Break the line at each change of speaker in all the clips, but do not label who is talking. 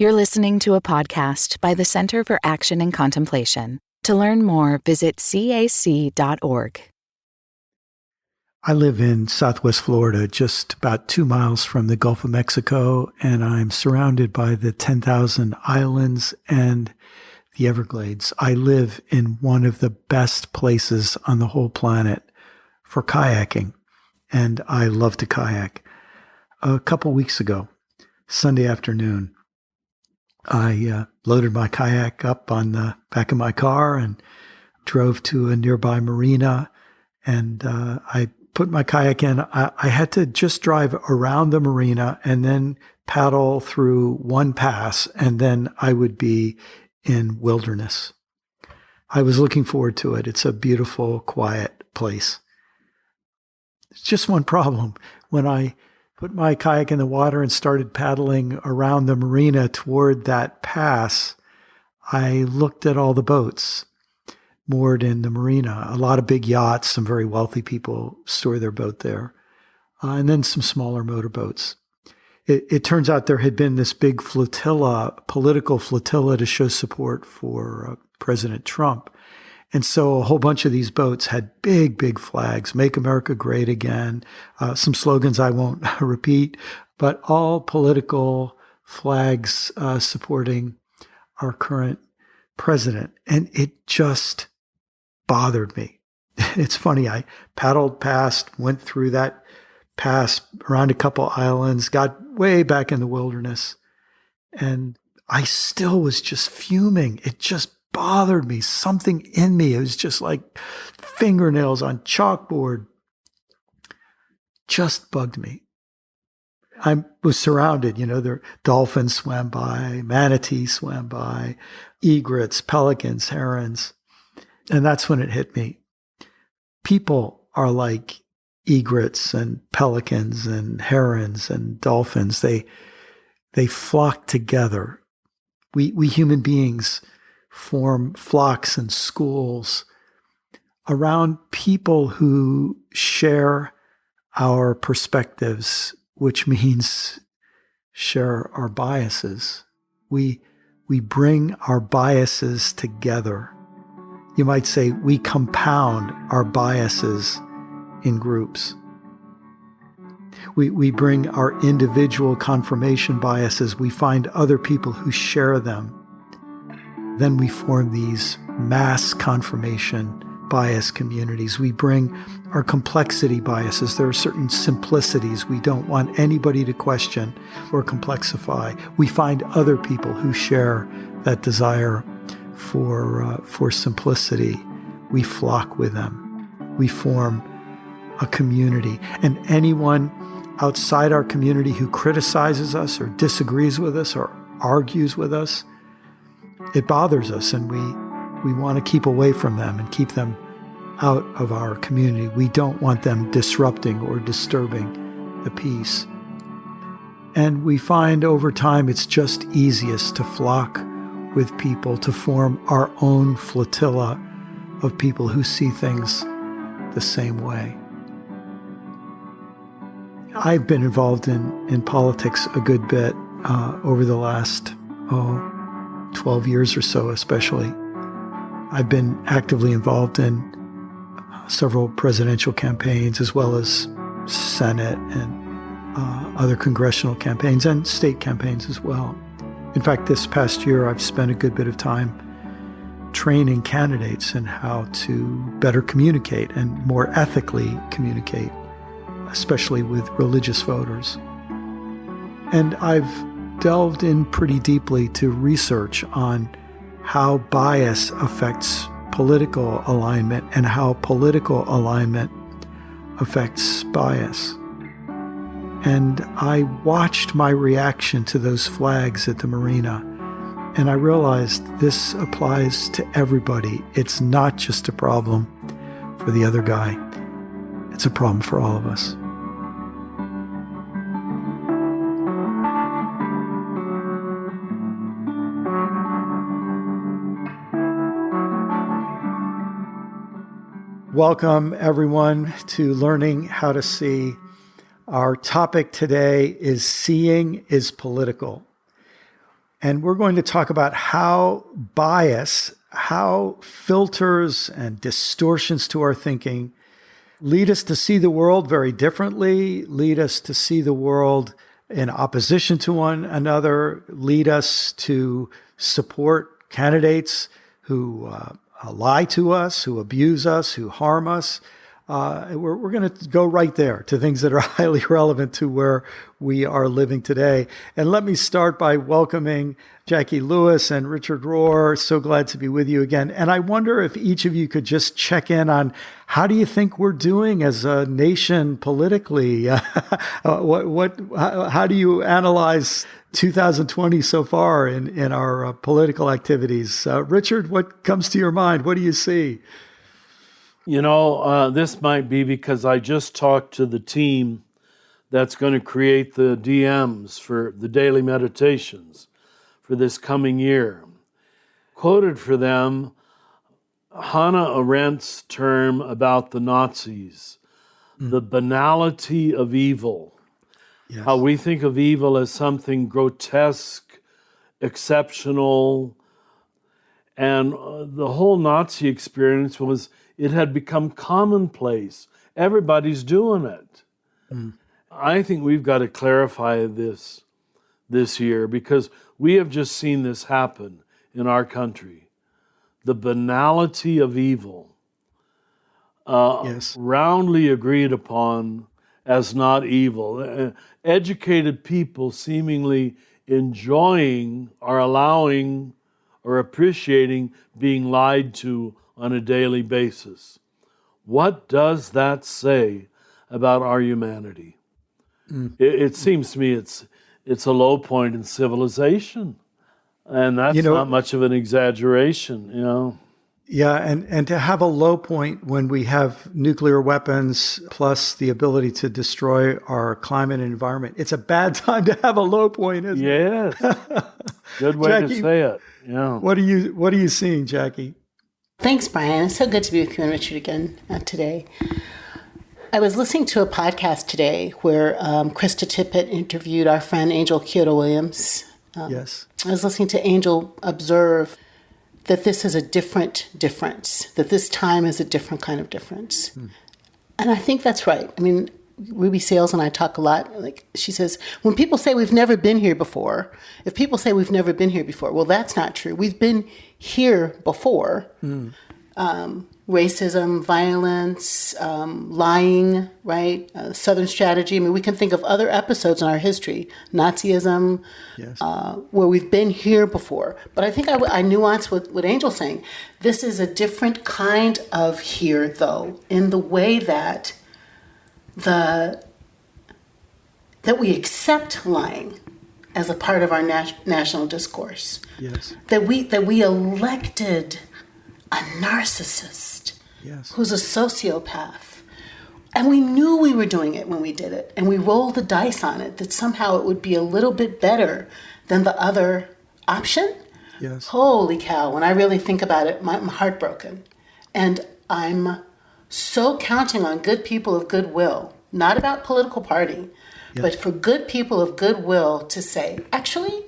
You're listening to a podcast by the Center for Action and Contemplation. To learn more, visit cac.org.
I live in Southwest Florida, just about 2 miles from the Gulf of Mexico, and I'm surrounded by the 10,000 islands and the Everglades. I live in one of the best places on the whole planet for kayaking, and I love to kayak. A couple weeks ago, Sunday afternoon, I loaded my kayak up on the back of my car and drove to a nearby marina, and I put my kayak in. I had to just drive around the marina and then paddle through one pass, and then I would be in wilderness. I was looking forward to it. It's a beautiful, quiet place. It's just one problem. When I put my kayak in the water and started paddling around the marina toward that pass, I looked at all the boats moored in the marina. A lot of big yachts, some very wealthy people store their boat there, and then some smaller motorboats. It turns out there had been this big political flotilla to show support for President Trump. And so a whole bunch of these boats had big, big flags, Make America Great Again, some slogans I won't repeat, but all political flags supporting our current president. And it just bothered me. It's funny, I paddled past, went through that pass, around a couple islands, got way back in the wilderness, and I still was just fuming. It just bothered me. Something in me, it was just like fingernails on chalkboard, just bugged me. I was surrounded, there dolphins swam by, manatees swam by, egrets, pelicans, herons. And that's when it hit me. People are like egrets and pelicans and herons and dolphins. They flock together. We human beings form flocks and schools around people who share our perspectives, which means share our biases. We bring our biases together. You might say we compound our biases in groups. We bring our individual confirmation biases. We find other people who share them. Then we form these mass confirmation bias communities. We bring our complexity biases. There are certain simplicities we don't want anybody to question or complexify. We find other people who share that desire for simplicity. We flock with them. We form a community. And anyone outside our community who criticizes us or disagrees with us or argues with us, it bothers us, and we want to keep away from them and keep them out of our community. We don't want them disrupting or disturbing the peace. And we find over time it's just easiest to flock with people, to form our own flotilla of people who see things the same way. I've been involved in politics a good bit over the last 12 years or so, especially. I've been actively involved in several presidential campaigns, as well as Senate and other congressional campaigns and state campaigns as well. In fact, this past year, I've spent a good bit of time training candidates in how to better communicate and more ethically communicate, especially with religious voters. And I've delved in pretty deeply to research on how bias affects political alignment and how political alignment affects bias. And I watched my reaction to those flags at the marina, and I realized this applies to everybody. It's not just a problem for the other guy. It's a problem for all of us. Welcome, everyone, to Learning How to See. Our topic today is Seeing is Political. And we're going to talk about how bias, how filters and distortions to our thinking lead us to see the world very differently, lead us to see the world in opposition to one another, lead us to support candidates who lie to us, who abuse us, who harm us. We're going to go right there to things that are highly relevant to where we are living today. And let me start by welcoming Jacqui Lewis and Richard Rohr. So glad to be with you again. And I wonder if each of you could just check in on how do you think we're doing as a nation politically? How do you analyze 2020 so far in our political activities? Richard, what comes to your mind? What do you see?
This might be because I just talked to the team that's going to create the DMs for the daily meditations for this coming year. Quoted for them Hannah Arendt's term about the Nazis, the banality of evil.
Yes.
How we think of evil as something grotesque, exceptional, and the whole Nazi experience was it had become commonplace. Everybody's doing it. I think we've got to clarify this year because we have just seen this happen in our country. The banality of evil,
Yes.
roundly agreed upon as not evil. Educated people seemingly enjoying or allowing or appreciating being lied to on a daily basis. What does that say about our humanity? It seems to me it's a low point in civilization, and that's not much of an exaggeration,
Yeah, and to have a low point when we have nuclear weapons plus the ability to destroy our climate and environment, it's a bad time to have a low point, isn't it?
Yes. Good way
Jacqui,
to say it. Yeah.
What are you seeing, Jacqui?
Thanks, Brian. It's so good to be with you and Richard again today. I was listening to a podcast today where Krista Tippett interviewed our friend Angel Kyoto Williams.
Yes.
I was listening to Angel observe that this is a different difference, that this time is a different kind of difference. And I think that's right. I mean, Ruby Sales and I talk a lot. Like she says, when people say we've never been here before, if people say we've never been here before, well, that's not true. We've been here before. Racism, violence, lying, right? Southern strategy. I mean, we can think of other episodes in our history, Nazism,
Yes.
where we've been here before. But I think I nuance what Angel's saying. This is a different kind of here, though, in the way that we accept lying as a part of our national discourse.
Yes.
That we elected a narcissist,
Yes.
who's a sociopath. And we knew we were doing it when we did it. And we rolled the dice on it that somehow it would be a little bit better than the other option.
Yes.
Holy cow, when I really think about it, I'm heartbroken. And I'm so counting on good people of goodwill, not about political party, but for good people of goodwill to say, actually,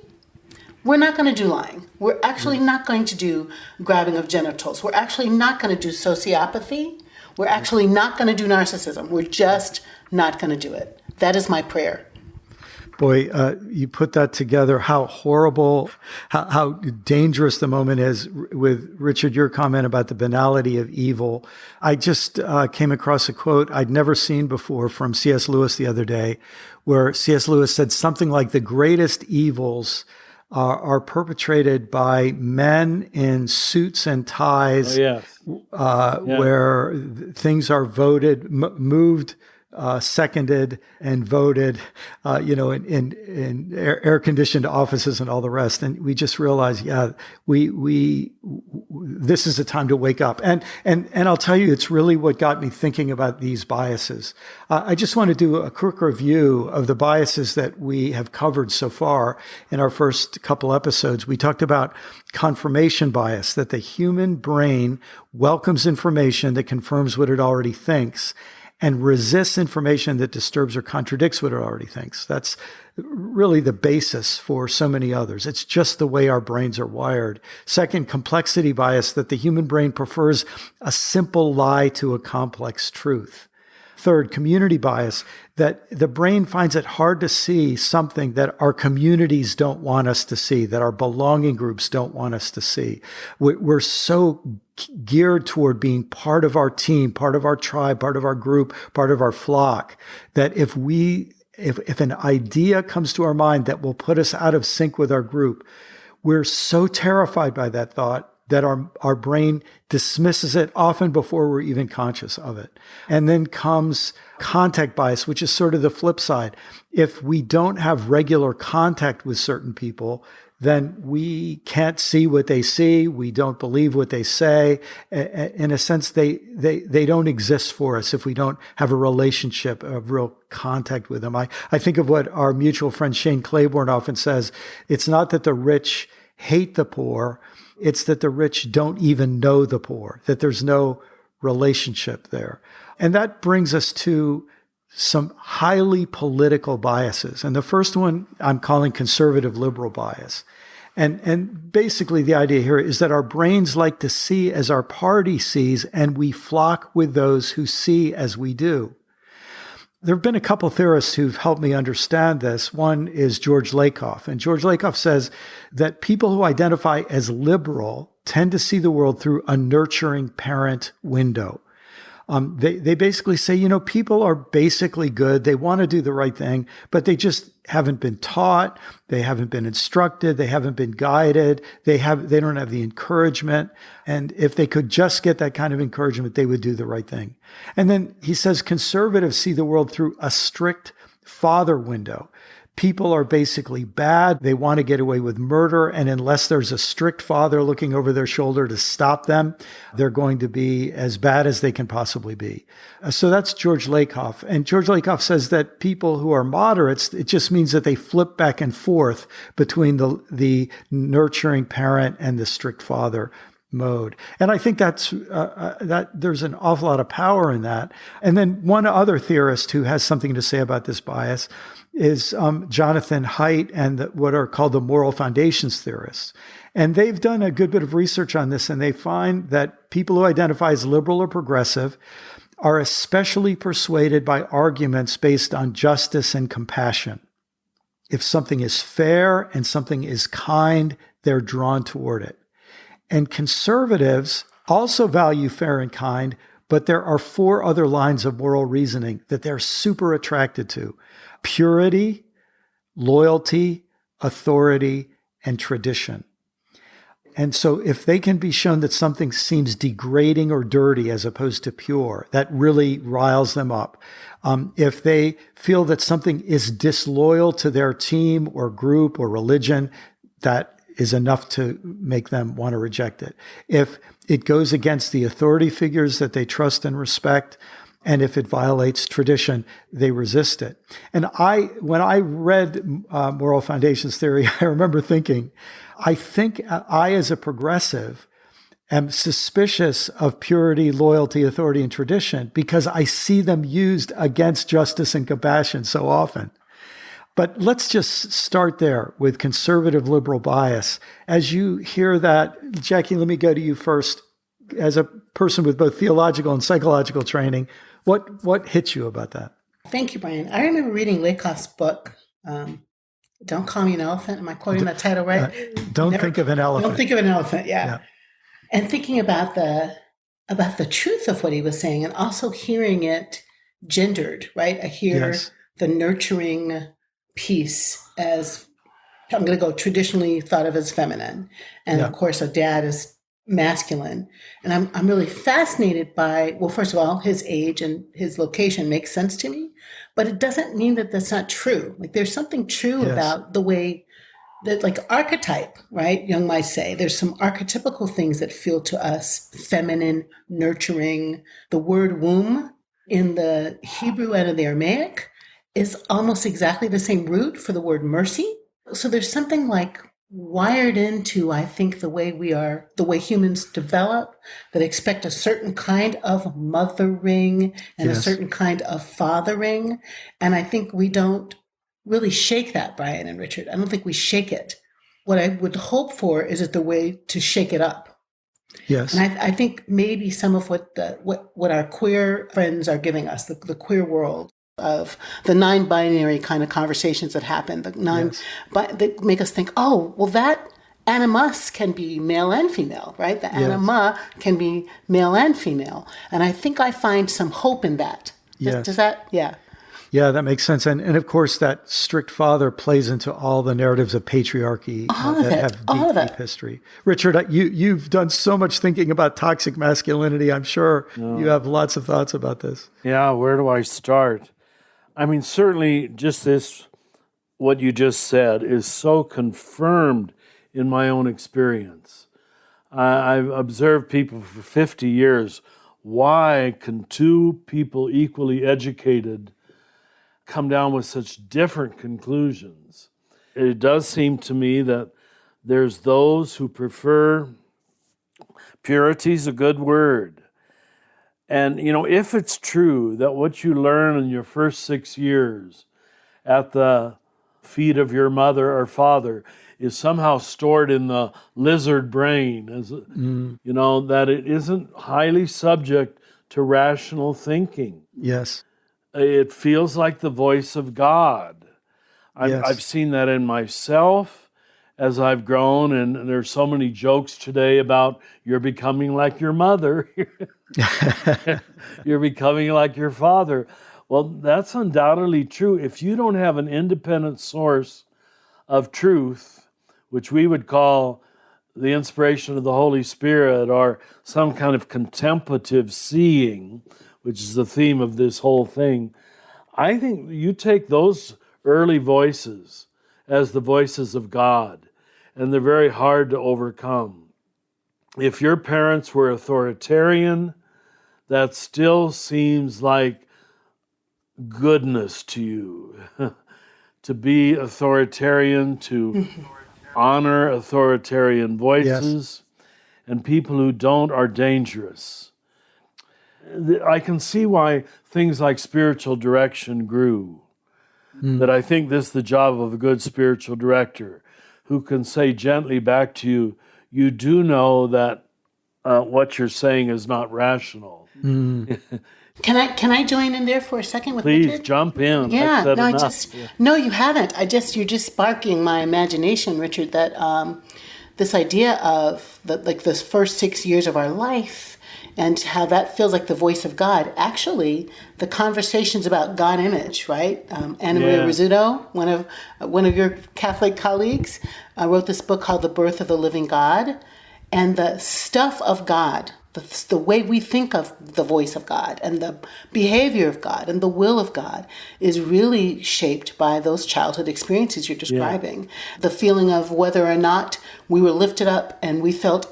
we're not going to do lying. We're actually not going to do grabbing of genitals. We're actually not going to do sociopathy. We're actually not going to do narcissism. We're just not going to do it. That is my prayer.
Boy, you put that together, how horrible, how dangerous the moment is. With Richard, your comment about the banality of evil. I just came across a quote I'd never seen before from C.S. Lewis the other day, where C.S. Lewis said something like the greatest evils are perpetrated by men in suits and ties, where things are voted, moved, seconded, and voted, in air-conditioned offices and all the rest. And we just realized, this is a time to wake up. And I'll tell you, it's really what got me thinking about these biases. I just want to do a quick review of the biases that we have covered so far in our first couple episodes. We talked about confirmation bias, that the human brain welcomes information that confirms what it already thinks. and resists information that disturbs or contradicts what it already thinks. That's really the basis for so many others. It's just the way our brains are wired. Second, complexity bias, that the human brain prefers a simple lie to a complex truth. Third, community bias, that the brain finds it hard to see something that our communities don't want us to see, that our belonging groups don't want us to see. We're so geared toward being part of our team, part of our tribe, part of our group, part of our flock, that if an idea comes to our mind that will put us out of sync with our group, we're so terrified by that thought that our brain dismisses it often before we're even conscious of it. And then comes contact bias, which is sort of the flip side. If we don't have regular contact with certain people, then we can't see what they see. We don't believe what they say. In a sense, they don't exist for us if we don't have a relationship of real contact with them. I think of what our mutual friend Shane Claiborne often says. It's not that the rich hate the poor. It's that the rich don't even know the poor, that there's no relationship there. And that brings us to some highly political biases. And the first one I'm calling conservative liberal bias. And basically the idea here is that our brains like to see as our party sees, and we flock with those who see as we do. There have been a couple theorists who've helped me understand this. One is George Lakoff. And George Lakoff says that people who identify as liberal tend to see the world through a nurturing parent window. They basically say, people are basically good. They want to do the right thing, but they just haven't been taught. They haven't been instructed. They haven't been guided. They don't have the encouragement. And if they could just get that kind of encouragement, they would do the right thing. And then he says conservatives see the world through a strict father window. People are basically bad. They want to get away with murder. And unless there's a strict father looking over their shoulder to stop them, they're going to be as bad as they can possibly be. So that's George Lakoff. And George Lakoff says that people who are moderates, it just means that they flip back and forth between the nurturing parent and the strict father mode. And I think that there's an awful lot of power in that. And then one other theorist who has something to say about this bias is Jonathan Haidt and what are called the moral foundations theorists. And they've done a good bit of research on this, and they find that people who identify as liberal or progressive are especially persuaded by arguments based on justice and compassion. If something is fair and something is kind, they're drawn toward it. And conservatives also value fair and kind, but there are 4 other lines of moral reasoning that they're super attracted to: purity, loyalty, authority, and tradition. And so if they can be shown that something seems degrading or dirty as opposed to pure, that really riles them up. If they feel that something is disloyal to their team or group or religion, that is enough to make them want to reject it. If it goes against the authority figures that they trust and respect, and if it violates tradition, they resist it. And when I read moral foundations theory, I remember thinking, I think I, as a progressive, am suspicious of purity, loyalty, authority, and tradition because I see them used against justice and compassion so often. But let's just start there with conservative liberal bias. As you hear that, Jacqui, let me go to you first. As a person with both theological and psychological training, what hits you about that?
Thank you, Brian. I remember reading Lakoff's book, Don't Call Me an Elephant. Am I quoting that title right?
Don't think of an elephant.
Don't think of an elephant, yeah. And thinking about the truth of what he was saying, and also hearing it gendered, right? I hear the nurturing piece as, I'm going to go traditionally thought of as feminine. And of course, a dad is masculine. And I'm really fascinated by, well, first of all, his age and his location makes sense to me, but it doesn't mean that that's not true. Like there's something true about the way that, like, archetype, right? Young might say there's some archetypical things that feel to us feminine, nurturing. The word womb in the Hebrew and in the Aramaic is almost exactly the same root for the word mercy. So there's something like wired into, I think, the way we are, the way humans develop, that expect a certain kind of mothering and a
Yes.
certain kind of fathering. And I think we don't really shake that, Brian and Richard. I don't think we shake it. What I would hope for is it the way to shake it up. And
Yes.
I think maybe some of what our queer friends are giving us, the queer world of the non-binary kind of conversations that happen,
Yes.
but that make us think, oh, well, that animus can be male and female, right? The
Yes.
anima can be male and female, and I think I find some hope in that.
Yes.
Does that? Yeah.
Yeah, that makes sense. And of course, that strict father plays into all the narratives of patriarchy that have deep history. Richard, you've done so much thinking about toxic masculinity. I'm sure you have lots of thoughts about this.
Yeah, where do I start? I mean, certainly just this, what you just said, is so confirmed in my own experience. I've observed people for 50 years. Why can two people equally educated come down with such different conclusions? It does seem to me that there's those who prefer, purity's a good word. And, if it's true that what you learn in your first 6 years at the feet of your mother or father is somehow stored in the lizard brain, that it isn't highly subject to rational thinking.
Yes.
It feels like the voice of God.
Yes.
I've seen that in myself as I've grown, and there's so many jokes today about you're becoming like your mother. You're becoming like your father. Well, that's undoubtedly true. If you don't have an independent source of truth, which we would call the inspiration of the Holy Spirit or some kind of contemplative seeing, which is the theme of this whole thing, I think you take those early voices as the voices of God, and they're very hard to overcome. If your parents were authoritarian, that still seems like goodness to you. To be authoritarian, to honor authoritarian voices, and people who don't are dangerous. I can see why things like spiritual direction grew. That I think this is the job of a good spiritual director who can say gently back to you, you do know that what you're saying is not rational.
Can I join in there for a second with
Please
Richard?
jump in.
Yeah, no, you haven't. You're just sparking my imagination, Richard. That this idea of this first 6 years of our life, and how that feels like the voice of God. Actually, the conversations about God image, right? Anna Maria Rizzuto, one of your Catholic colleagues, wrote this book called The Birth of the Living God, and the stuff of God. The way we think of the voice of God and the behavior of God and the will of God is really shaped by those childhood experiences you're describing. The feeling of whether or not we were lifted up and we felt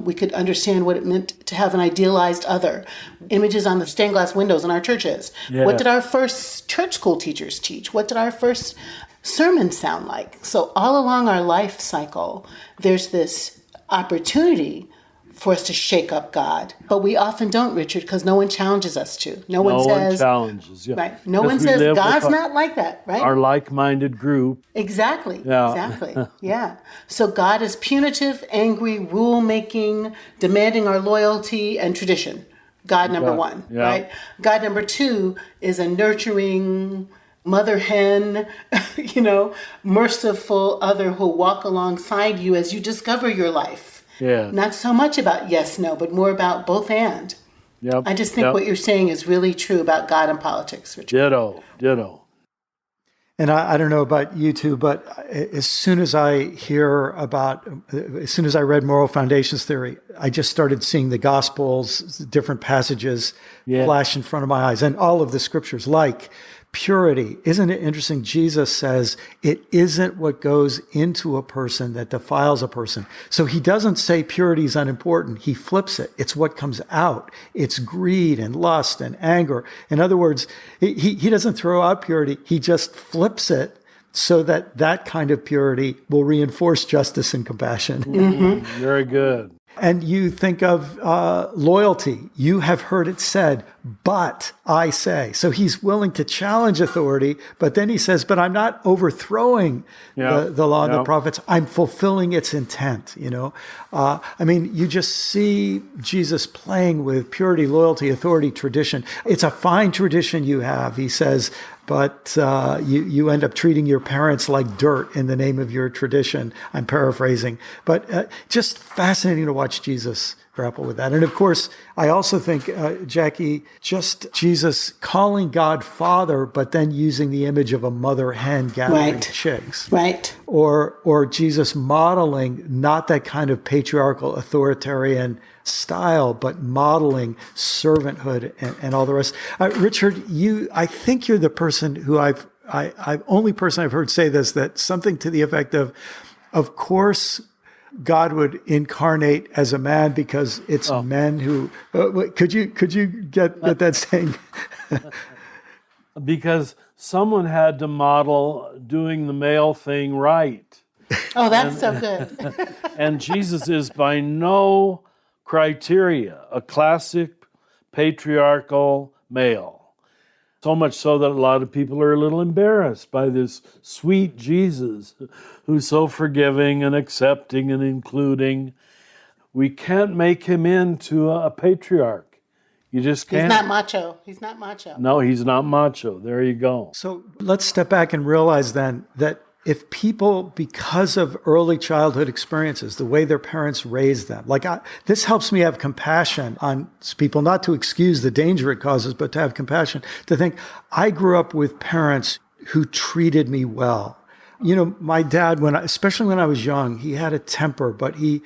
we could understand what it meant to have an idealized other. Images on the stained glass windows in our churches. Yeah. What did our first church school teachers teach? What did our first sermons sound like? So all along our life cycle, there's this opportunity for us to shake up God. But we often don't, Richard, because no one challenges us to. No one
challenges, yeah.
Right. No one says, God's not like that, right?
Our like-minded group.
Exactly. Yeah. Exactly. Yeah. So God is punitive, angry, rule-making, demanding our loyalty and tradition. God number one, right? God number two is a nurturing mother hen, merciful other who'll walk alongside you as you discover your life. Yeah. Not so much about yes, no, but more about both and. Yep. I just think what you're saying is really true about God and politics, Richard.
Ditto.
And I don't know about you two, but as soon as I read Moral Foundations Theory, I just started seeing the Gospels, different passages flash in front of my eyes, and all of the scriptures, like purity. Isn't it interesting? Jesus says it isn't what goes into a person that defiles a person. So he doesn't say purity is unimportant. He flips it. It's what comes out. It's greed and lust and anger. In other words, he doesn't throw out purity. He just flips it so that that kind of purity will reinforce justice and compassion.
Very good.
And you think of loyalty. You have heard it said, but I say. So he's willing to challenge authority, but then he says, but I'm not overthrowing the law and the prophets. I'm fulfilling its intent, I mean, you just see Jesus playing with purity, loyalty, authority, tradition. It's a fine tradition you have, he says, but you end up treating your parents like dirt in the name of your tradition. I'm paraphrasing, but just fascinating to watch Jesus grapple with that. And of course, I also think, Jacqui, just Jesus calling God Father, but then using the image of a mother hen gathering chicks.
Right.
Or Jesus modeling not that kind of patriarchal authoritarian style, but modeling servanthood and all the rest. Richard, I think you're the person who only person I've heard say this, that something to the effect of course, God would incarnate as a man because it's men who. Could you get that saying?
Because someone had to model doing the male thing right.
Oh, that's so good.
And Jesus is by no criteria a classic patriarchal male. So much so that a lot of people are a little embarrassed by this sweet Jesus who's so forgiving and accepting and including. We can't make him into a patriarch. You just can't.
He's not macho. He's not macho.
No, he's not macho. There you go.
So let's step back and realize then that if people, because of early childhood experiences, the way their parents raised them, this helps me have compassion on people, not to excuse the danger it causes, but to have compassion, to think, I grew up with parents who treated me well. My dad, especially when I was young, he had a temper, but he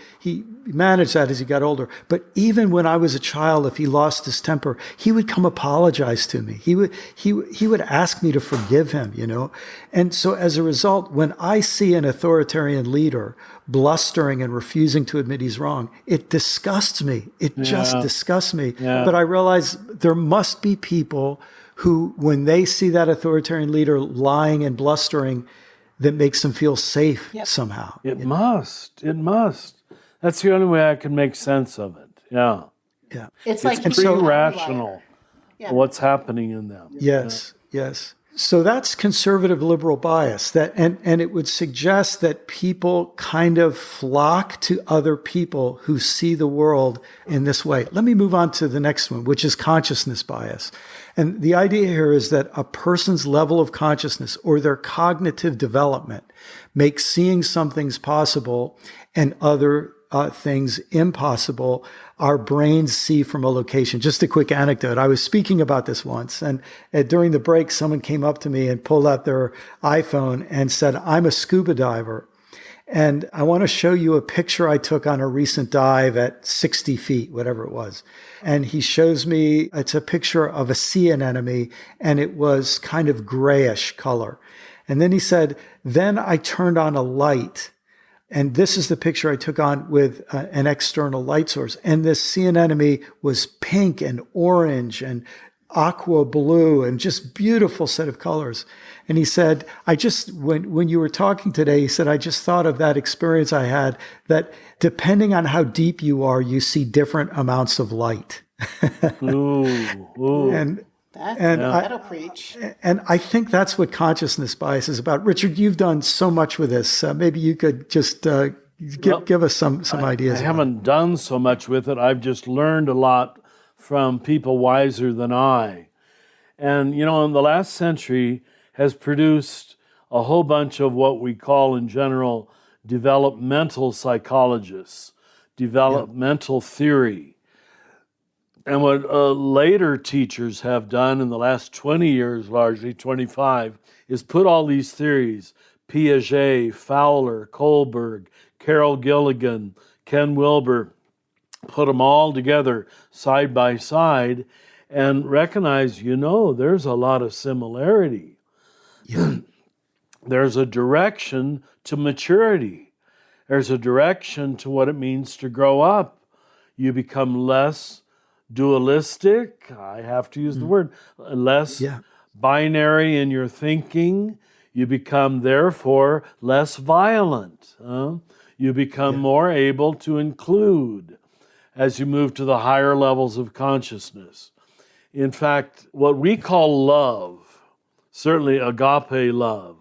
managed that as he got older. But even when I was a child, if he lost his temper, he would come apologize to me. He would ask me to forgive him, And so as a result, when I see an authoritarian leader blustering and refusing to admit he's wrong, it disgusts me. It just disgusts me.
Yeah.
But I realize there must be people who, when they see that authoritarian leader lying and blustering, that makes them feel safe somehow.
It must. That's the only way I can make sense of it. Yeah.
Yeah.
It's like
pretty rational what's happening in them.
Yes. So that's conservative liberal bias, and it would suggest that people kind of flock to other people who see the world in this way. Let me move on to the next one, which is consciousness bias. And the idea here is that a person's level of consciousness or their cognitive development makes seeing some things possible and other things impossible. Our brains see from a location. Just a quick anecdote. I was speaking about this once, and during the break, someone came up to me and pulled out their iPhone and said, I'm a scuba diver. And I want to show you a picture I took on a recent dive at 60 feet, whatever it was. And he shows me, it's a picture of a sea anemone, and it was kind of grayish color. And then he said, then I turned on a light. And this is the picture I took on with an external light source. And this sea anemone was pink and orange and aqua blue and just beautiful set of colors. And he said, when you were talking today, he said, I just thought of that experience I had, that depending on how deep you are, you see different amounts of light.
Ooh.
That'll preach.
And I think that's what consciousness bias is about. Richard, you've done so much with this. Maybe you could just give us some ideas.
I haven't done so much with it. I've just learned a lot from people wiser than I. And, in the last century has produced a whole bunch of what we call in general developmental psychologists, developmental theory. And what later teachers have done in the last 20 years, largely 25, is put all these theories, Piaget, Fowler, Kohlberg, Carol Gilligan, Ken Wilber, put them all together side by side and recognize, there's a lot of similarity. Yeah. There's a direction to maturity. There's a direction to what it means to grow up. You become less dualistic, I have to use the word, less binary in your thinking. You become, therefore, less violent. You become more able to include as you move to the higher levels of consciousness. In fact, what we call love, certainly agape love,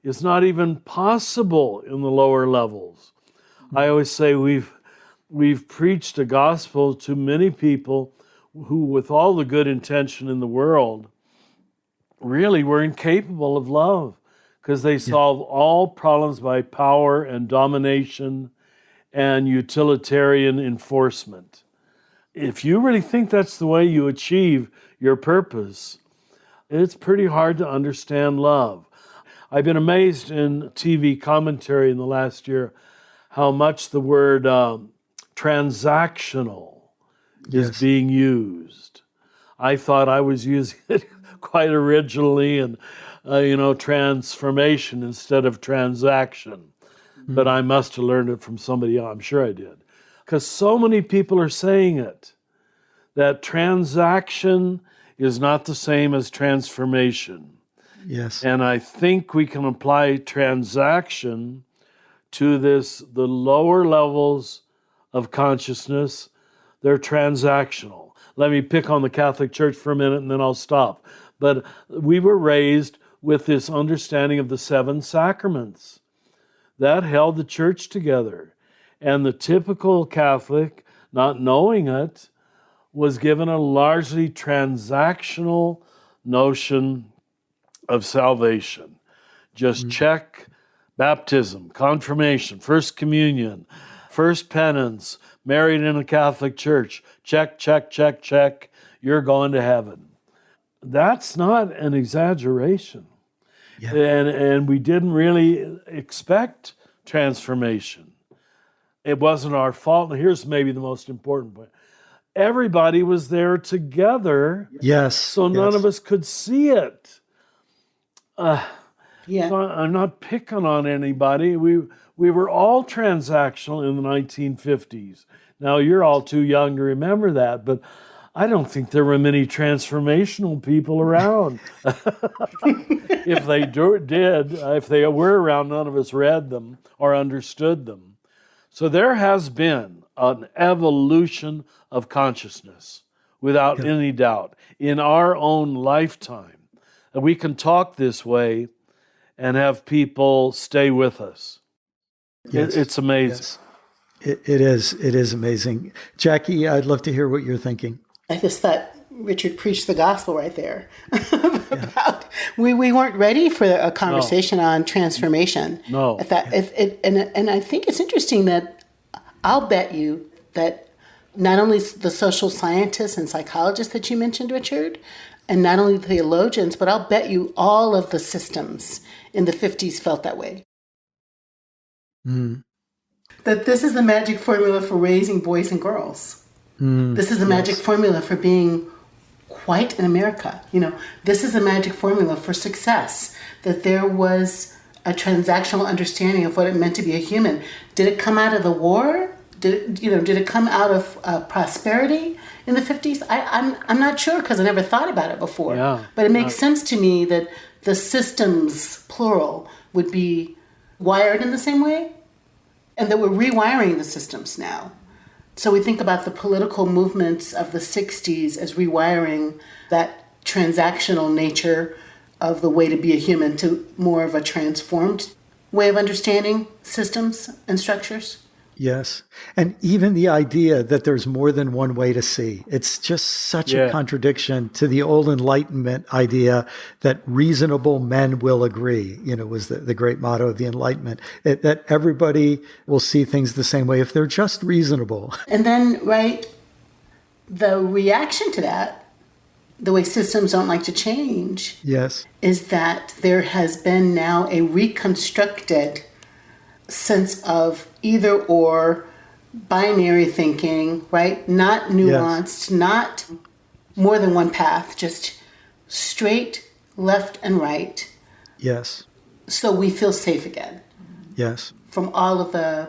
is not even possible in the lower levels. I always say we've preached a gospel to many people who, with all the good intention in the world, really were incapable of love because they solve all problems by power and domination and utilitarian enforcement. If you really think that's the way you achieve your purpose, it's pretty hard to understand love. I've been amazed in TV commentary in the last year how much the word transactional is being used. I thought I was using it quite originally and, transformation instead of transaction. But I must have learned it from somebody else. I'm sure I did. Because so many people are saying it, that transaction is not the same as transformation.
Yes.
And I think we can apply transaction to the lower levels of consciousness. They're transactional. Let me pick on the Catholic Church for a minute and then I'll stop. But we were raised with this understanding of the 7 sacraments. That held the church together. And the typical Catholic, not knowing it, was given a largely transactional notion of salvation. Just check baptism, confirmation, first communion, first penance, married in a Catholic church. Check, check, check, check. You're going to heaven. That's not an exaggeration. Yeah. And we didn't really expect transformation. It wasn't our fault. And here's maybe the most important point. Everybody was there together.
Yes.
So none of us could see it.
Yeah.
So I'm not picking on anybody. We were all transactional in the 1950s. Now, you're all too young to remember that, but I don't think there were many transformational people around. If they did, if they were around, none of us read them or understood them. So there has been an evolution of consciousness, without any doubt, in our own lifetime. And we can talk this way and have people stay with us.
Yes.
It's amazing.
Yes. It is amazing. Jacqui, I'd love to hear what you're thinking.
I just thought Richard preached the gospel right there. We weren't ready for a conversation on transformation.
No.
And I think it's interesting that I'll bet you that not only the social scientists and psychologists that you mentioned, Richard, and not only the theologians, but I'll bet you all of the systems in the 50s felt that way. That this is the magic formula for raising boys and girls. This is the magic formula for being white in America. This is a magic formula for success, that there was a transactional understanding of what it meant to be a human. Did it come out of the war? Did it come out of prosperity in the 50s? I'm not sure because I never thought about it before.
Yeah.
But it makes sense to me that the systems, plural, would be wired in the same way, and that we're rewiring the systems now. So we think about the political movements of the 60s as rewiring that transactional nature of the way to be a human to more of a transformed way of understanding systems and structures.
Yes. And even the idea that there's more than one way to see. It's just such a contradiction to the old Enlightenment idea that reasonable men will agree, was the great motto of the Enlightenment, that everybody will see things the same way if they're just reasonable.
And then, the reaction to that, the way systems don't like to change, is that there has been now a reconstructed sense of either or, binary thinking, right? Not nuanced, not more than one path, just straight left and right.
Yes.
So we feel safe again.
Yes.
From all of the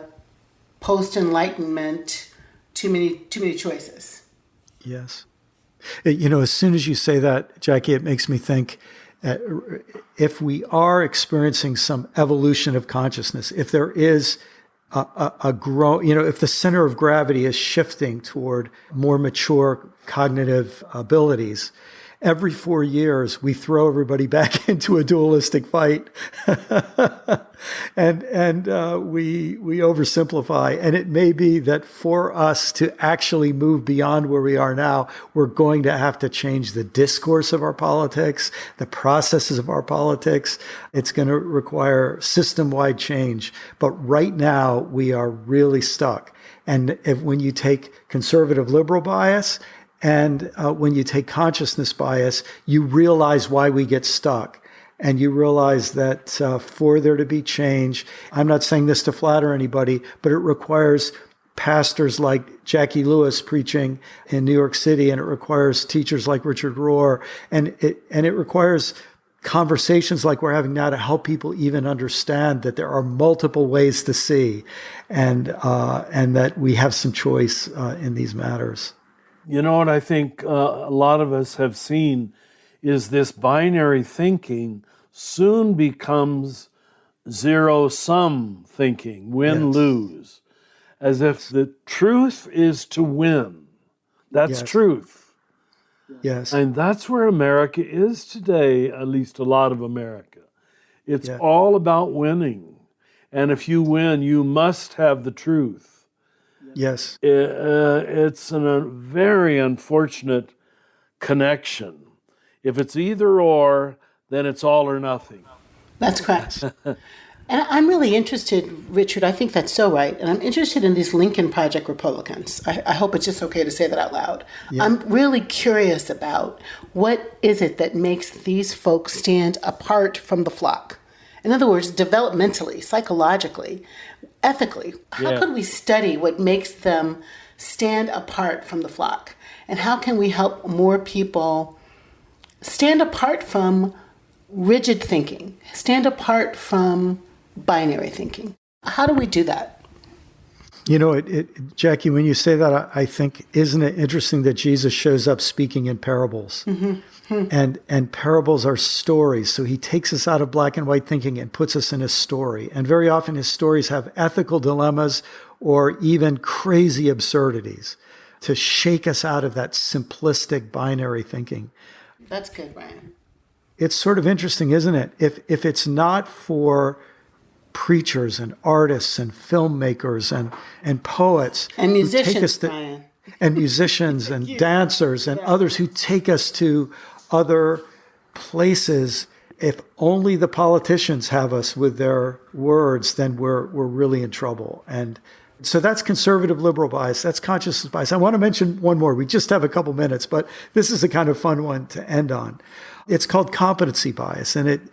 post-Enlightenment, too many choices.
Yes. As soon as you say that, Jacqui, it makes me think If we are experiencing some evolution of consciousness, if there is a grow, if the center of gravity is shifting toward more mature cognitive abilities, every 4 years we throw everybody back into a dualistic fight, and we oversimplify. And it may be that for us to actually move beyond where we are now, we're going to have to change the discourse of our politics, the processes of our politics. It's going to require system-wide change. But right now, we are really stuck. And when you take conservative liberal bias and when you take consciousness bias, you realize why we get stuck. And you realize that for there to be change, I'm not saying this to flatter anybody, but it requires pastors like Jacqui Lewis preaching in New York City, and it requires teachers like Richard Rohr, and it requires conversations like we're having now to help people even understand that there are multiple ways to see, and that we have some choice in these matters.
You know what I think a lot of us have seen is this binary thinking soon becomes zero-sum thinking, win-lose, as if the truth is to win. That's truth.
Yes.
And that's where America is today, at least a lot of America. It's all about winning. And if you win, you must have the truth.
Yes.
It's a very unfortunate connection. If it's either or, then it's all or nothing.
That's correct. And I'm really interested, Richard, I think that's so right. And I'm interested in these Lincoln Project Republicans. I hope it's just okay to say that out loud. Yeah. I'm really curious about what is it that makes these folks stand apart from the flock? In other words, developmentally, psychologically, ethically, how could we study what makes them stand apart from the flock? And how can we help more people stand apart from rigid thinking, stand apart from binary thinking? How do we do that?
You know, Jacqui, when you say that, I think, isn't it interesting that Jesus shows up speaking in parables? Mm-hmm. And parables are stories. So he takes us out of black and white thinking and puts us in a story. And very often his stories have ethical dilemmas or even crazy absurdities to shake us out of that simplistic binary thinking.
That's good, Brian.
It's sort of interesting, isn't it? If it's not for preachers and artists and filmmakers and poets
and musicians, Brian.
And musicians and dancers and others who take us to other places, if only the politicians have us with their words, then we're really in trouble. And so that's conservative liberal bias. That's consciousness bias. I want to mention one more. We just have a couple minutes, but this is a kind of fun one to end on. It's called competency bias, and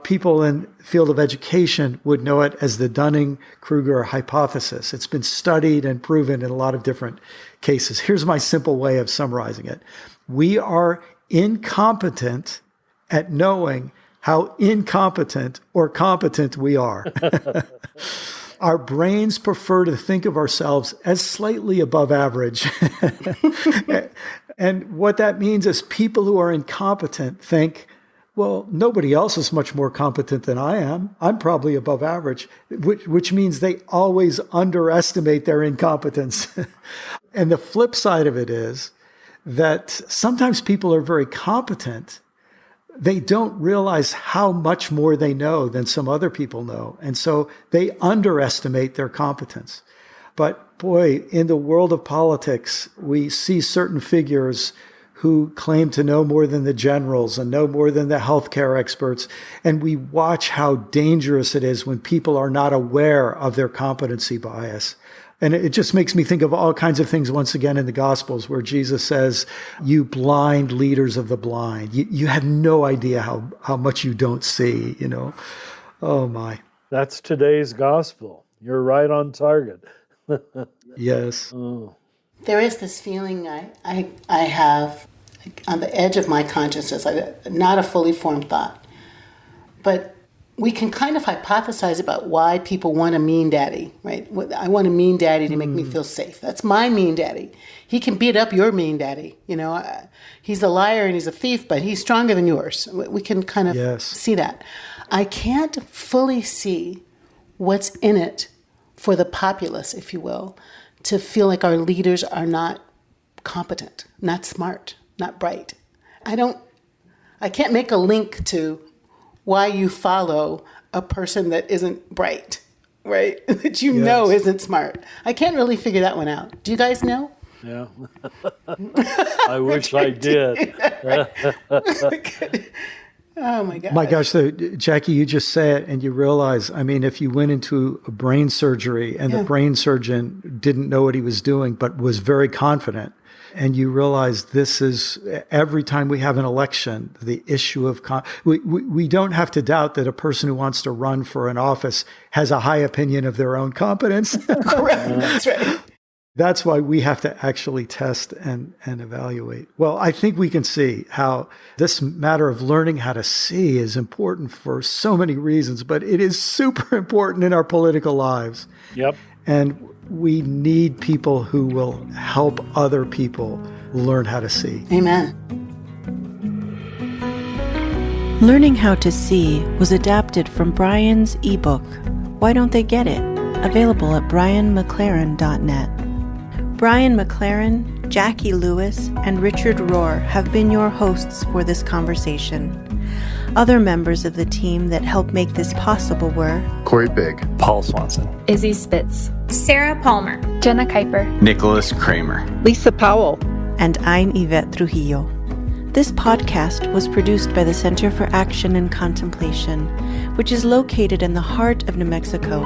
people in the field of education would know it as the Dunning-Kruger hypothesis. It's been studied and proven in a lot of different cases. Here's my simple way of summarizing it. We are incompetent at knowing how incompetent or competent we are. Our brains prefer to think of ourselves as slightly above average. And what that means is people who are incompetent think, well, nobody else is much more competent than I am. I'm probably above average, which means they always underestimate their incompetence. And the flip side of it is that sometimes people are very competent. They don't realize how much more they know than some other people know. And so they underestimate their competence. But boy, in the world of politics, we see certain figures who claim to know more than the generals and know more than the healthcare experts. And we watch how dangerous it is when people are not aware of their competency bias. And it just makes me think of all kinds of things once again in the Gospels where Jesus says, you blind leaders of the blind. You have no idea how much you don't see, you know. Oh, my.
That's today's gospel. You're right on target.
Yes.
Oh.
There is this feeling I have on the edge of my consciousness, not a fully formed thought, but we can kind of hypothesize about why people want a mean daddy, right? I want a mean daddy to make me feel safe. That's my mean daddy. He can beat up your mean daddy. He's a liar and he's a thief, but he's stronger than yours. We can kind of see that. I can't fully see what's in it for the populace, if you will, to feel like our leaders are not competent, not smart, not bright. I can't make a link to why you follow a person that isn't bright, right? That you know isn't smart. I can't really figure that one out. Do you guys know?
Yeah. I wish I did.
Oh my gosh.
My gosh, Jacqui, you just say it and you realize, if you went into a brain surgery and the brain surgeon didn't know what he was doing, but was very confident, and you realize this is, every time we have an election, the issue of, we don't have to doubt that a person who wants to run for an office has a high opinion of their own competence.
Correct. That's right.
That's why we have to actually test and evaluate. Well, I think we can see how this matter of learning how to see is important for so many reasons, but it is super important in our political lives.
Yep.
And we need people who will help other people learn how to see.
Amen.
Learning How to See was adapted from Brian's ebook, Why Don't They Get It? Available at brianmclaren.net. Brian McLaren, Jacqui Lewis, and Richard Rohr have been your hosts for this conversation. Other members of the team that helped make this possible were
Corey Big,
Paul Swanson,
Izzy Spitz, Sarah Palmer, Jenna Kuiper,
Nicholas Kramer,
Lisa Powell,
and I'm Yvette Trujillo. This podcast was produced by the Center for Action and Contemplation, which is located in the heart of New Mexico,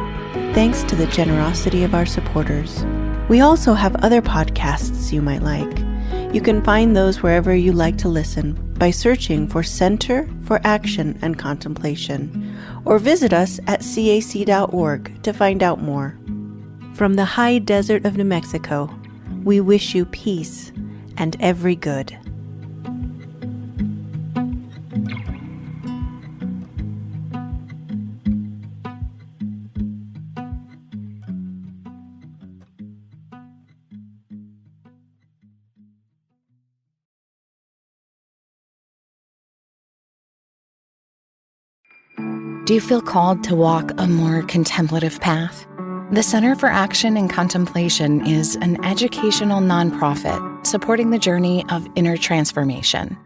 thanks to the generosity of our supporters. We also have other podcasts you might like. You can find those wherever you like to listen by searching for Center for Action and Contemplation, or visit us at cac.org to find out more. From the high desert of New Mexico, we wish you peace and every good.
Do you feel called to walk a more contemplative path? The Center for Action and Contemplation is an educational nonprofit supporting the journey of inner transformation.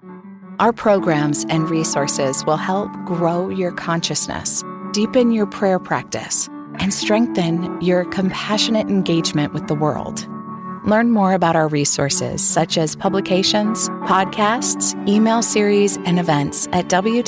Our programs and resources will help grow your consciousness, deepen your prayer practice, and strengthen your compassionate engagement with the world. Learn more about our resources, such as publications, podcasts, email series, and events at www.cac.org.